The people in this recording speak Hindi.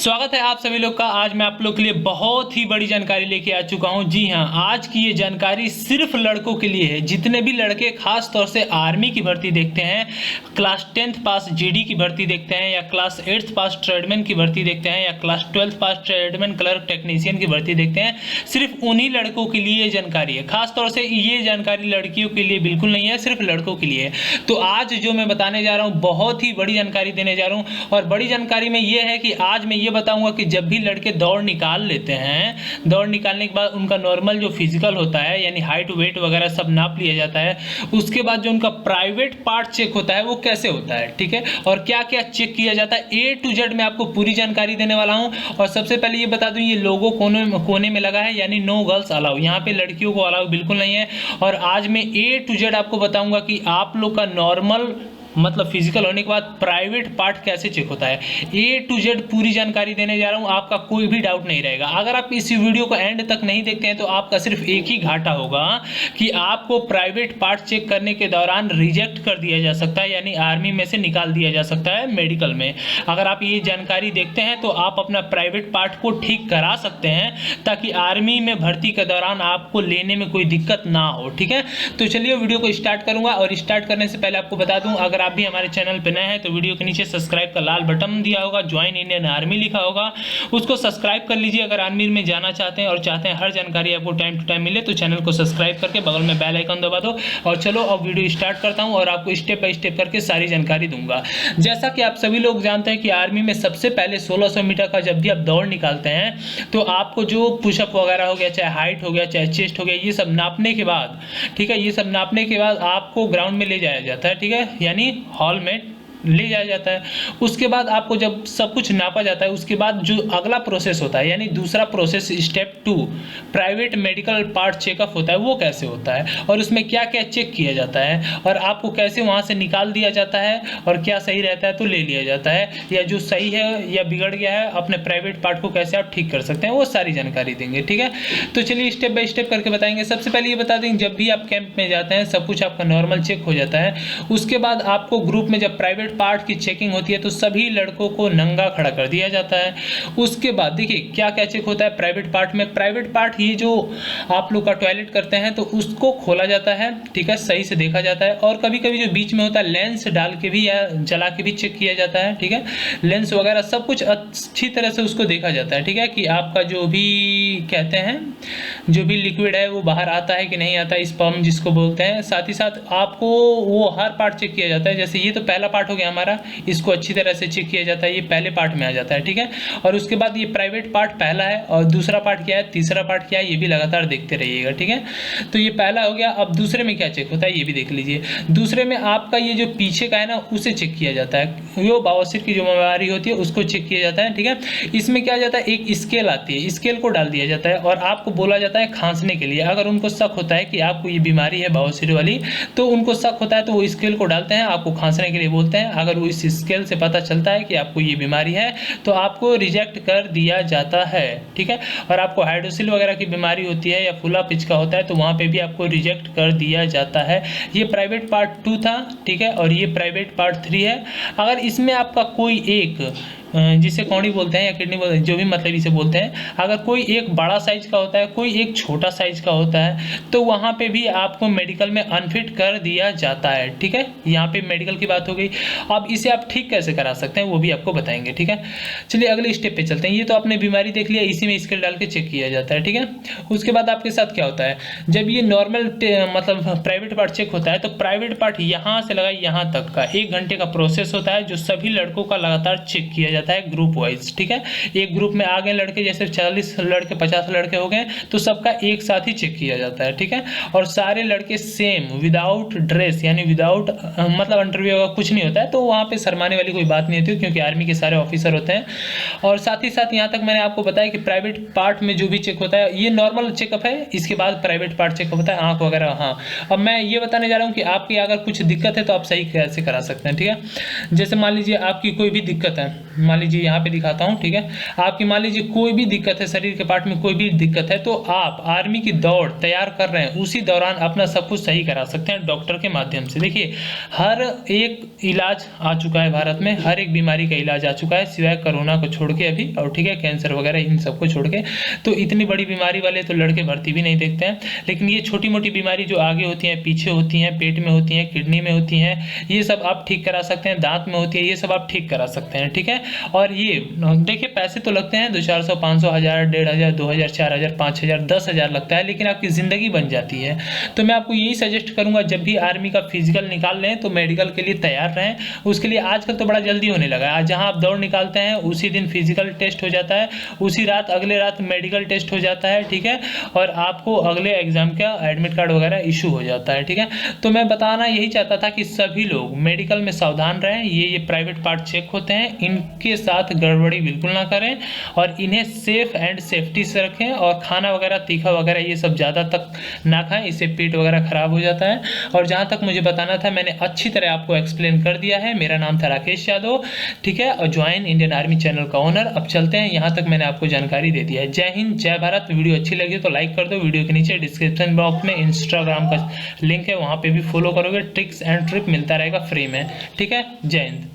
स्वागत है आप सभी लोग का। आज मैं आप लोग के लिए बहुत ही बड़ी जानकारी लेके आ चुका हूं। जी हां, आज की ये जानकारी सिर्फ लड़कों के लिए है। जितने भी लड़के खास तौर से आर्मी की भर्ती देखते हैं, क्लास 10th पास जीडी की भर्ती देखते हैं, या क्लास 8th पास ट्रेडमैन की भर्ती देखते हैं, या क्लास 12th पास ट्रेडमैन क्लर्क टेक्नीशियन की भर्ती देखते हैं, सिर्फ उन्हीं लड़कों के लिए ये जानकारी है। खास तौर से ये जानकारी लड़कियों के लिए बिल्कुल नहीं है, सिर्फ लड़कों के लिए है। तो आज जो मैं बताने जा रहा हूँ बहुत ही बड़ी जानकारी देने जा रहा हूँ, और बड़ी जानकारी में ये है कि आज मैं ये बताऊंगा कि जब भी लड़के दौड़ निकाल लेते हैं, दौड़ निकालने के बाद उनका नॉर्मल जो फिजिकल होता है यानी हाइट वेट वगैरह सब नाप लिया जाता है, उसके बाद जो उनका प्राइवेट पार्ट चेक होता है वो कैसे होता है, ठीक है, और क्या क्या चेक किया जाता है, A to Z मैं आपको पूरी जानकारी देने वाला हूं। और सबसे पहले ये बता दूं, ये लोगो कोने में लगा है यानी नो गर्ल्स अलाउ, यहाँ पे लड़कियों को अलाउ बिल्कुल नहीं है। और आज मैं A to Z आपको बताऊंगा कि आप लोग का नॉर्मल मतलब फिजिकल होने के बाद प्राइवेट पार्ट कैसे चेक होता है। A to Z पूरी जानकारी देने जा रहा हूँ, आपका कोई भी डाउट नहीं रहेगा। अगर आप इस वीडियो को एंड तक नहीं देखते हैं तो आपका सिर्फ एक ही घाटा होगा कि आपको प्राइवेट पार्ट चेक करने के दौरान रिजेक्ट कर दिया जा सकता है, यानी आर्मी में से निकाल दिया जा सकता है मेडिकल में। अगर आप ये जानकारी देखते हैं तो आप अपना प्राइवेट पार्ट को ठीक करा सकते हैं, ताकि आर्मी में भर्ती के दौरान आपको लेने में कोई दिक्कत ना हो, ठीक है। तो चलिए वीडियो को स्टार्ट करूंगा, और स्टार्ट करने से पहले आपको बता दूं, अगर आप भी हमारे चैनल पे नए हैं तो वीडियो के नीचे सब्सक्राइब का लाल बटन दिया होगा, ज्वाइन इंडियन आर्मी लिखा होगा, उसको सब्सक्राइब कर लीजिए। अगर आर्मी में जाना चाहते हैं और चाहते हैं हर जानकारी आपको टाइम टू टाइम मिले तो चैनल को सब्सक्राइब करके बगल में बेल आइकन दबा दो। और चलो अब वीडियो स्टार्ट करता हूं और आपको स्टेप बाय स्टेप करके सारी जानकारी दूंगा। जैसा कि आप सभी लोग जानते हैं कि आर्मी में सबसे पहले 1600 मीटर का जब भी आप दौड़ निकालते हैं तो आपको जो पुशअप वगैरह हो गया, चाहे हाइट हो गया, चाहे चेस्ट हो गया, ये सब नापने के बाद, ठीक है, ये सब नापने के बाद आपको ग्राउंड में ले जाया जाता है, ठीक है, यानी हॉल में ले जाया जाता है। उसके बाद आपको जब सब कुछ नापा जाता है, उसके बाद जो अगला प्रोसेस होता है यानी दूसरा process step 2 private medical part checkup होता है, वो कैसे होता है और उसमें क्या क्या चेक किया जाता है और आपको कैसे वहाँ से निकाल दिया जाता है, और क्या सही रहता है तो ले लिया जाता है, या जो सही है या बिगड़ गया है अपने प्राइवेट पार्ट को कैसे आप ठीक कर सकते हैं, वो सारी जानकारी देंगे, ठीक है। तो चलिए स्टेप बाय स्टेप करके बताएंगे। सबसे पहले ये बता देंगे, जब भी आप कैंप में जाते हैं सब कुछ आपका नॉर्मल चेक हो जाता है। उसके बाद आपको ग्रुप में जब प्राइवेट पार्ट की चेकिंग होती है तो सभी लड़कों को नंगा खड़ा कर दिया जाता है। उसके बाद देखिए क्या क्या चेक होता है प्राइवेट पार्ट में। प्राइवेट पार्ट ये जो आप लोग का टॉयलेट करते हैं तो उसको खोला जाता है, ठीक है, सही से देखा जाता है, और कभी कभी जो बीच में होता है लेंस डाल के भी या जला के भी चेक किया जाता है, ठीक है, लेंस वगैरह सब कुछ अच्छी तरह से उसको देखा जाता है, ठीक है, कि आपका जो भी कहते हैं जो भी लिक्विड है वो बाहर आता है कि नहीं आता, स्पर्म जिसको बोलते हैं। साथ ही साथ आपको वो हर पार्ट चेक किया जाता है। जैसे ये तो पहला पार्ट हो गया हमारा, इसको अच्छी तरह से चेक किया जाता है, ये पहले पार्ट में आ जाता है, ठीक है। और उसके बाद ये प्राइवेट पार्ट पहला है, और दूसरा पार्ट क्या है, तीसरा पार्ट क्या है, ये भी लगातार देखते रहिएगा, ठीक है। तो ये पहला हो गया। अब दूसरे में क्या चेक होता है ये भी देख लीजिए। दूसरे में आपका ये जो पीछे का है ना उसे चेक किया जाता है, वो बवासीर की जो बीमारी होती है उसको चेक किया जाता है, ठीक है। इसमें क्या जाता है, एक स्केल आती है, स्केल को डाल दिया जाता है और आपको बोला जाता है खांसने के लिए। अगर उनको शक होता है कि आपको ये बीमारी है बवासीर वाली, तो उनको शक होता है तो वो स्केल को डालते हैं, आपको खांसने के लिए बोलते हैं। अगर वो इस स्केल से पता चलता है कि आपको ये बीमारी है तो आपको रिजेक्ट कर दिया जाता है, ठीक है। और आपको हाइड्रोसिल वगैरह की बीमारी होती है या फुला पिच का होता है तो वहाँ पे भी आपको रिजेक्ट कर दिया जाता है। ये प्राइवेट पार्ट 2 था, ठीक है, और ये प्राइवेट पार्ट 3 है। अगर इसमें आपका कोई एक जिसे कौड़ी बोलते हैं या किडनी बोलते हैं, जो भी मतलब इसे बोलते हैं, अगर कोई एक बड़ा साइज का होता है, कोई एक छोटा साइज का होता है, तो वहाँ पे भी आपको मेडिकल में अनफिट कर दिया जाता है, ठीक है। यहाँ पे मेडिकल की बात हो गई। अब इसे आप ठीक कैसे करा सकते हैं वो भी आपको बताएंगे, ठीक है। चलिए अगले स्टेप पे चलते हैं। ये तो आपने बीमारी देख लिया, इसी में स्केल डाल के चेक किया जाता है, ठीक है। उसके बाद आपके साथ क्या होता है, जब ये नॉर्मल मतलब प्राइवेट पार्ट चेक होता है तो प्राइवेट पार्ट यहाँ से लगा यहाँ तक का 1 घंटे का प्रोसेस होता है, जो सभी लड़कों का लगातार चेक किया जाता है ग्रुप वाइज, ठीक है। एक ग्रुप में आ गए लड़के, जैसे 40 लड़के 50 लड़के हो गए तो सबका एक साथ ही चेक किया जाता है, ठीक है। और सारे लड़के सेम विदाउट ड्रेस यानी विदाउट मतलब अंडरवियर का कुछ नहीं होता है, तो वहाँ पे शर्माने वाली कोई बात नहीं होती क्योंकि आर्मी के सारे ऑफिसर होते हैं। और साथ ही साथ यहाँ तक मैंने आपको बताया कि प्राइवेट पार्ट में जो भी चेक होता है ये नॉर्मल चेकअप है, इसके बाद प्राइवेट पार्ट चेकअप होता है आँख वगैरह। हाँ, अब मैं ये बताने जा रहा हूँ कि आपकी अगर कुछ दिक्कत है तो आप सही कैसे करा सकते हैं, ठीक है। जैसे मान लीजिए आपकी कोई भी दिक्कत है, मान लीजिए यहाँ पे दिखाता हूँ, ठीक है। आपकी मान लीजिए कोई भी दिक्कत है, शरीर के पार्ट में कोई भी दिक्कत है, तो आप आर्मी की दौड़ तैयार कर रहे हैं, उसी दौरान अपना सब कुछ सही करा सकते हैं डॉक्टर के माध्यम से। देखिए हर एक इलाज आ चुका है भारत में, हर एक बीमारी का इलाज आ चुका है, सिवाय कोरोना को छोड़ के अभी, और ठीक है कैंसर वगैरह इन सबको छोड़ के। तो इतनी बड़ी बीमारी वाले तो लड़के भर्ती भी नहीं देखते हैं, लेकिन ये छोटी मोटी बीमारी जो आगे होती हैं, पीछे होती हैं, पेट में होती हैं, किडनी में होती हैं, ये सब आप ठीक करा सकते हैं, दांत में होती है, ये सब आप ठीक करा सकते हैं, ठीक है। और ये देखिए पैसे तो लगते हैं 200-400 500 1000 1500 2000 4000 5000 10,000 लगता है, लेकिन आपकी ज़िंदगी बन जाती है। तो मैं आपको यही सजेस्ट करूंगा, जब भी आर्मी का फिजिकल निकाल लें तो मेडिकल के लिए तैयार रहें। उसके लिए आजकल तो बड़ा जल्दी होने लगा है, आज जहां आप दौड़ निकालते हैं उसी दिन फिजिकल टेस्ट हो जाता है, उसी रात अगले रात मेडिकल टेस्ट हो जाता है, ठीक है। और आपको अगले एग्जाम का एडमिट कार्ड वगैरह इशू हो जाता है, ठीक है। तो मैं बताना यही चाहता था कि सभी लोग मेडिकल में सावधान रहें, ये प्राइवेट पार्ट चेक होते हैं, इनके साथ गड़बड़ी बिल्कुल ना करें, और इन्हें सेफ एंड सेफ्टी से रखें, और खाना वगैरह तीखा वगैरह ये सब ज़्यादा तक ना खाएं, इससे पेट वगैरह खराब हो जाता है। और जहाँ तक मुझे बताना था मैंने अच्छी तरह आपको एक्सप्लेन कर दिया है। मेरा नाम था राकेश यादव, ठीक है, और ज्वाइन इंडियन आर्मी चैनल का ओनर। अब चलते हैं, यहाँ तक मैंने आपको जानकारी दे दिया है। जय हिंद, जय भारत। वीडियो अच्छी लगी तो लाइक कर दो, वीडियो के नीचे डिस्क्रिप्शन बॉक्स में इंस्टाग्राम का लिंक है, वहाँ पे भी फॉलो करोगे, ट्रिक्स एंड ट्रिप मिलता रहेगा फ्री में, ठीक है। जय हिंद।